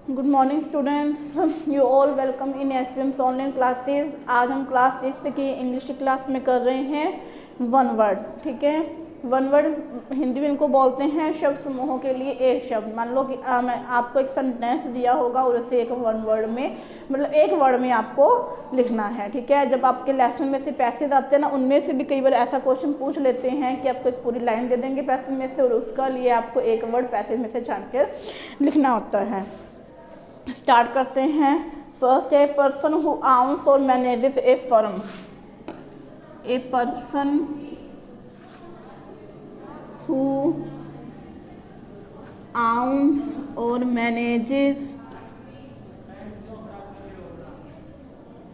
Good morning students, you all welcome in SVM's online classes. आज हम class 6 की English की क्लास में कर रहे हैं वन वर्ड। ठीक है, वन वर्ड हिंदी में इनको बोलते हैं शब्द समूहों के लिए एक शब्द। मान लो कि मैं आपको एक सेंटेंस दिया होगा और उसे एक वन वर्ड में मतलब एक वर्ड में आपको लिखना है। ठीक है, जब आपके लेसन में से पैसेज आते हैं ना, उनमें से भी कई बार ऐसा क्वेश्चन पूछ लेते हैं कि आपको एक पूरी लाइन दे देंगे पैसेज में से और उसका लिए आपको एक वर्ड पैसेज में से छान कर लिखना होता है। स्टार्ट करते हैं। First, a person who owns और manages a firm. A person who owns और मैनेजेस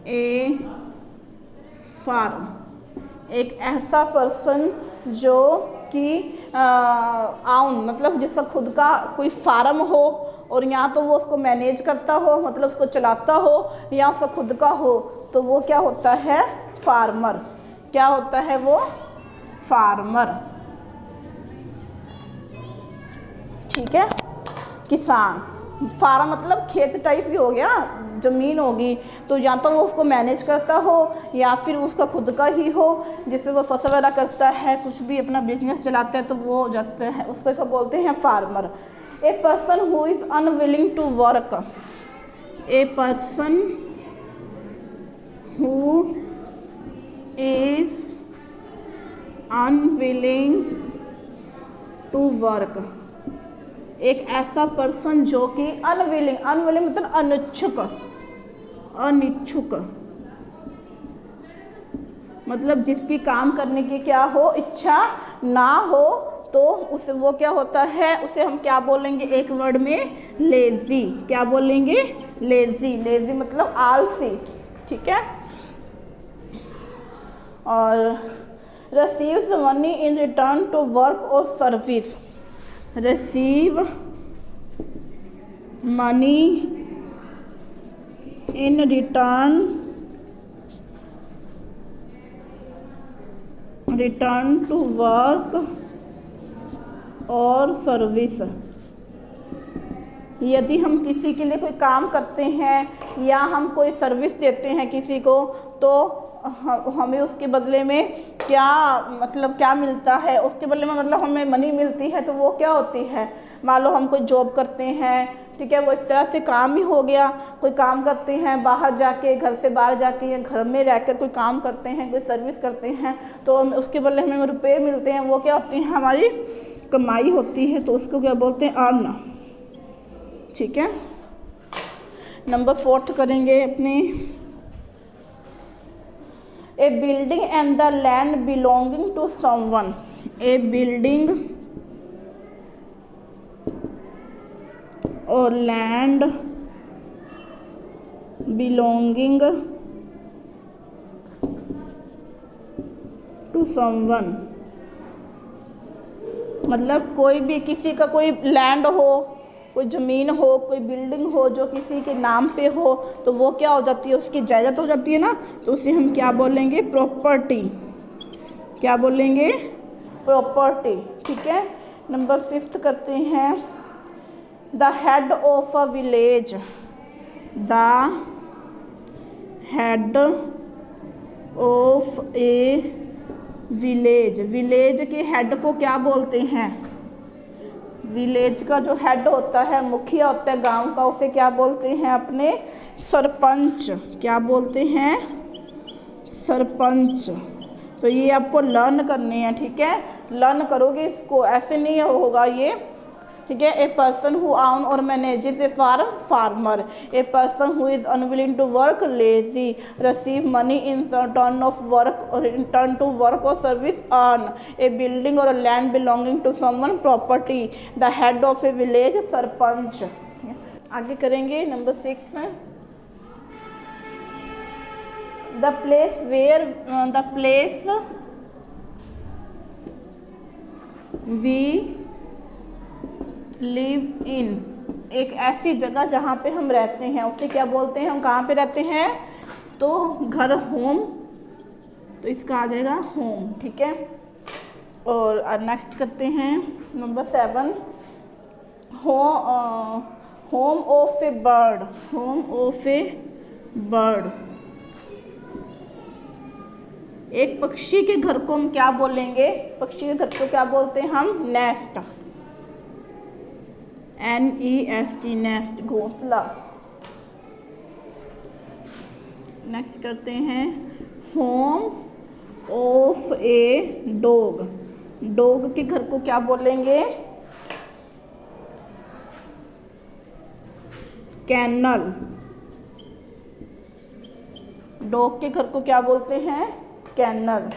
ए फार्म। एक ऐसा पर्सन जो कि आउन मतलब जिसका खुद का कोई फार्म हो और या तो वो उसको मैनेज करता हो मतलब उसको चलाता हो या उसका खुद का हो, तो वो क्या होता है? फार्मर। क्या होता है वो? फार्मर। ठीक है, किसान। फार्म मतलब खेत टाइप ही हो गया, ज़मीन होगी, तो या तो वो उसको मैनेज करता हो या फिर उसका खुद का ही हो जिसपे वो फसल वगैरह करता है, कुछ भी अपना बिजनेस चलाता है, तो वो हो जाता है, उसको क्या बोलते हैं? Farmer. A person who is unwilling to work. A person who is unwilling to work. एक ऐसा पर्सन जो कि अनविलिंग, अनविलिंग मतलब अनिच्छुक, अनिच्छुक मतलब जिसकी काम करने की क्या हो? इच्छा ना हो, तो उसे वो क्या होता है? उसे हम क्या बोलेंगे एक वर्ड में? लेजी। क्या बोलेंगे? लेजी। लेजी मतलब आलसी। ठीक है, और receives money in return to work और service. receive money in return to work और सर्विस। यदि हम किसी के लिए कोई काम करते हैं या हम कोई सर्विस देते हैं किसी को, तो हमें उसके बदले में क्या मतलब क्या मिलता है? उसके बदले में मतलब हमें मनी मिलती है, तो वो क्या होती है? मान लो हम कोई जॉब करते हैं, ठीक है, वो एक तरह से काम ही हो गया। कोई काम करते हैं बाहर जाके, घर से बाहर जाके या घर में रहकर कोई काम करते हैं, कोई सर्विस करते हैं, तो उसके बदले हमें रुपये मिलते हैं, वो क्या होती है? हमारी कमाई होती है, तो उसको क्या बोलते हैं? अर्न। ठीक है, नंबर 4 करेंगे अपने। A building and the land belonging to someone. A building और लैंड बिलोंगिंग टू समवन मतलब कोई भी किसी का कोई लैंड हो, कोई ज़मीन हो, कोई बिल्डिंग हो जो किसी के नाम पे हो, तो वो क्या हो जाती है? उसकी जायदाद हो जाती है ना, तो उसे हम क्या बोलेंगे? प्रॉपर्टी। क्या बोलेंगे? प्रॉपर्टी। ठीक है, नंबर 5 करते हैं। The head of a village. The head of a village. Village के हेड को क्या बोलते हैं? विलेज का जो हेड होता है, मुखिया होता है गांव का, उसे क्या बोलते हैं? अपने सरपंच। क्या बोलते हैं? सरपंच। तो ये आपको लर्न करने हैं। ठीक है, लर्न करोगे इसको, ऐसे नहीं होगा ये। ठीक है, ए पर्सन हु आउन और manages a farm, farmer. A person who is unwilling to work, lazy. Receive money in return of work और रिटर्न टू वर्क और सर्विस, अर्न। ए बिल्डिंग और land belonging to someone, property. The head of a village, sarpanch. आगे करेंगे number 6 में। The place where the place we live in. एक ऐसी जगह जहाँ पे हम रहते हैं, उसे क्या बोलते हैं? हम कहाँ पे रहते हैं? तो घर, होम, तो इसका आ जाएगा होम। ठीक है, और नेक्स्ट करते हैं number 7। Home of A bird, home of A bird. एक पक्षी के घर को हम क्या बोलेंगे? पक्षी के घर को क्या बोलते हैं हम? नेस्ट, NEST, नेस्ट, घोंसला। नेक्स्ट करते हैं home of a dog. Dog के घर को क्या बोलेंगे? कैनल। डॉग के घर को क्या बोलते हैं? कैनल।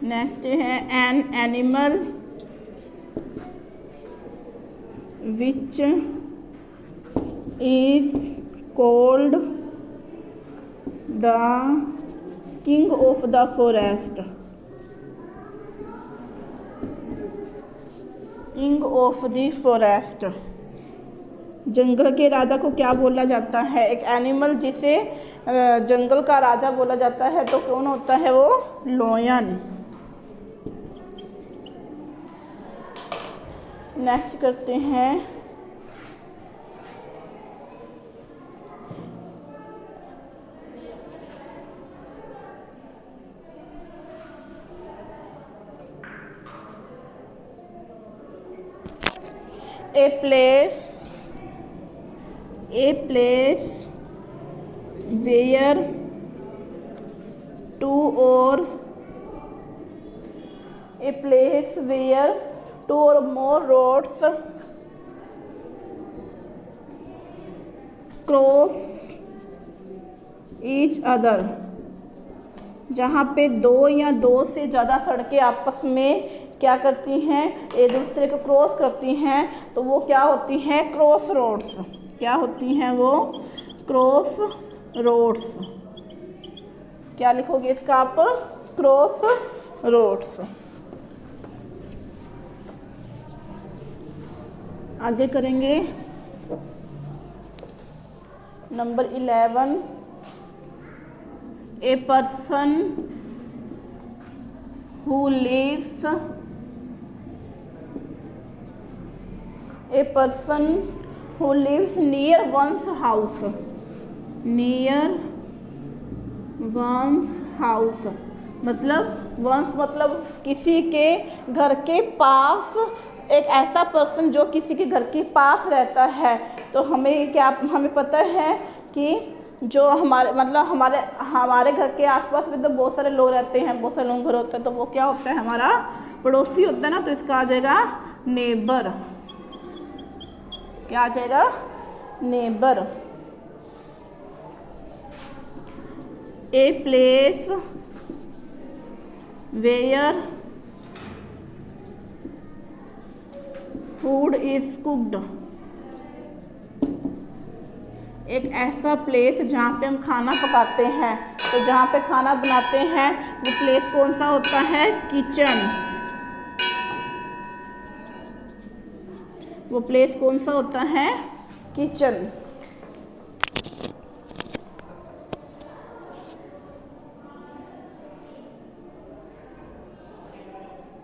नेक्स्ट है an animal which is called the king of the forest. King of the forest. जंगल के राजा को क्या बोला जाता है? एक एनिमल जिसे जंगल का राजा बोला जाता है तो कौन होता है वो? लॉयन। नेक्स्ट करते हैं a place where two or more roads cross each other। जहाँ पे दो या दो से ज़्यादा सड़कें आपस में क्या करती हैं? एक दूसरे को क्रॉस करती हैं, तो वो क्या होती हैं? Crossroads. क्या होती हैं वो? Crossroads. क्या लिखोगे इसका आप? Crossroads. आगे करेंगे number 11। A person who lives near one's house, मतलब किसी के घर के पास एक ऐसा पर्सन जो किसी के घर के पास रहता है। तो हमें पता है कि जो हमारे घर के आसपास में तो बहुत सारे लोग रहते हैं, बहुत सारे लोग घर होते हैं, तो वो क्या होता है? हमारा पड़ोसी होता है ना। तो इसका आ जाएगा नेबर। क्या आ जाएगा? Neighbour. A place where food is cooked. एक ऐसा प्लेस जहाँ पे हम खाना पकाते हैं। तो जहाँ पे खाना बनाते हैं वो प्लेस कौन सा होता है? किचन। वो प्लेस कौन सा होता है? Kitchen.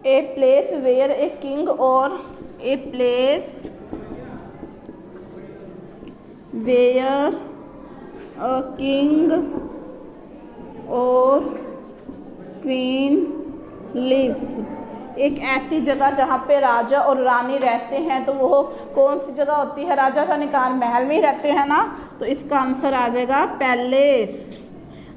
A place where a king और a place where a king और क्वीन लिव्स। एक ऐसी जगह जहाँ पे राजा और रानी रहते हैं। तो वो कौन सी जगह होती है? राजा रानी का महल में ही रहते हैं ना। तो इसका आंसर आ जाएगा पैलेस।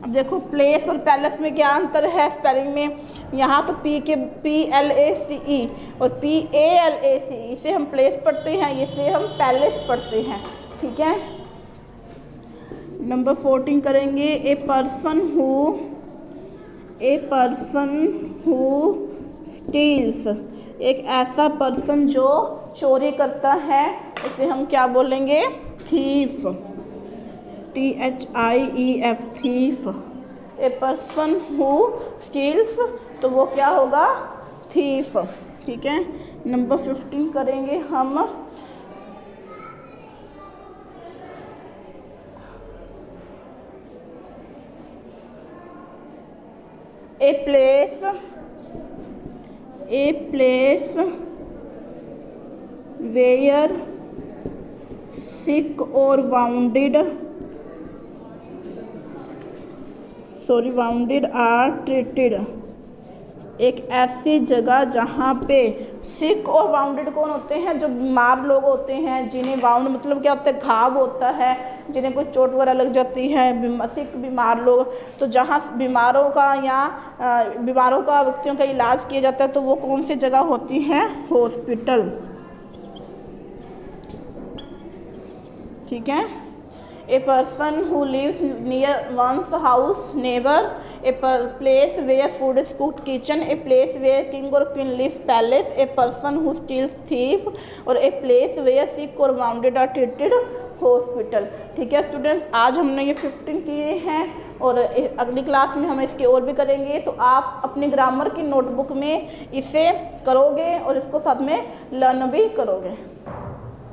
अब देखो प्लेस और पैलेस में क्या अंतर है स्पेलिंग में? यहाँ तो PLACE और PALACE, इसे हम प्लेस पढ़ते हैं, इसे हम पैलेस पढ़ते हैं। ठीक है। नंबर 14 करेंगे। ए पर्सन हु स्टील्स। एक ऐसा पर्सन जो चोरी करता है, इसे हम क्या बोलेंगे? Thief. THIEF, thief. A person who steels, तो वो क्या होगा? थीफ। ठीक है। नंबर 15 करेंगे हम। ए प्लेस वेयर सिक और वाउंडेड आर ट्रीटेड। एक ऐसी जगह जहाँ पे सिक और वाउंडेड कौन होते हैं? जो बीमार लोग होते हैं, जिन्हें वाउंड मतलब क्या होता है? घाव होता है, जिन्हें कोई चोट वगैरह लग जाती है, सिक बीमार लोग। तो जहाँ बीमारों का या बीमारों का व्यक्तियों का इलाज किया जाता है तो वो कौन सी जगह होती है? हॉस्पिटल। ठीक है। A person who lives near one's house, neighbour. A place where food is cooked, kitchen. A place where king और queen live, palace. A person who steals, thief. और ए प्लेस वेयर सिक और bounded are treated, hospital. ठीक है students, आज हमने ये 15 किए हैं और अगली क्लास में हम इसके और भी करेंगे। तो आप अपनी ग्रामर की नोटबुक में इसे करोगे और इसको साथ में लर्न भी करोगे।